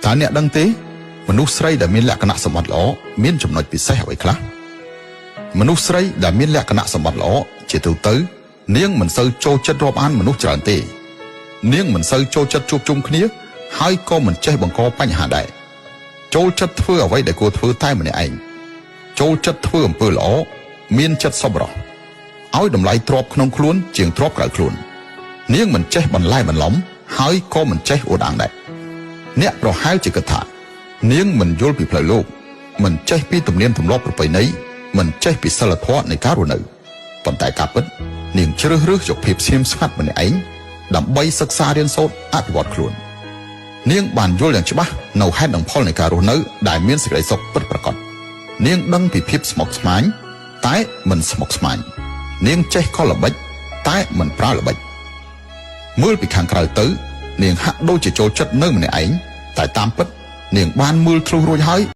តើអ្នកដឹងទេមនុស្សស្រីដែលមានលក្ខណៈសម្បត្តិល្អមានចំណុចពិសេសអ្វីខ្លះមនុស្សស្រីដែលមានលក្ខណៈសម្បត្តិល្អជាទូទៅនាងមិនសូវចូលចិត្តរាប់អានមនុស្សច្រើនទេនាងមិនសូវចូលចិត្តជួបជុំគ្នាហើយក៏មិនចេះបង្កបញ្ហាដែរចូលចិត្តធ្វើអ្វីដែលគួរធ្វើតែម្នាក់ឯងចូលចិត្តធ្វើអំពើល្អមានចិត្តសប្បុរសឲ្យតម្លៃទ្រព្យក្នុងខ្លួនជាងទ្រព្យក្រៅខ្លួននាងមិនចេះបន្លែបន្លំហើយក៏មិនចេះអួតអាងដែរអ្នកប្រហែលជាគិតថានាងមិនយល់ពីផ្លូវលោកមិនចេះពីទំនៀមទម្លាប់ប្រពៃណីមិនចេះពីសិលធម៌នៃការរស់នៅប៉ុន្តែការពិតនាងជ្រើសរើសយកភាពស្ងៀមស្ងាត់ម្នាក់ឯងដើម្បីសិក្សារៀនសូត្រអភិវឌ្ឍខ្លួននាងបានយល់យ៉ាងច្បាស់នៅហេតុនិងផលនៃការរស់នៅដែលមានសេចក្តីសុខពិតប្រាកដនាងដឹងពីភាពស្មុគស្មាញតែមិនស្មុគស្មាញនាងចេះកលល្បិចតែមិនប្រើល្បិចមើលពីខាងក្រៅទៅនាងហាក់ដូចជាចូលចិត្តនៅម្នាក់ឯងតែតាមពិតនាងបានមើលធ្លុះរួចហើយ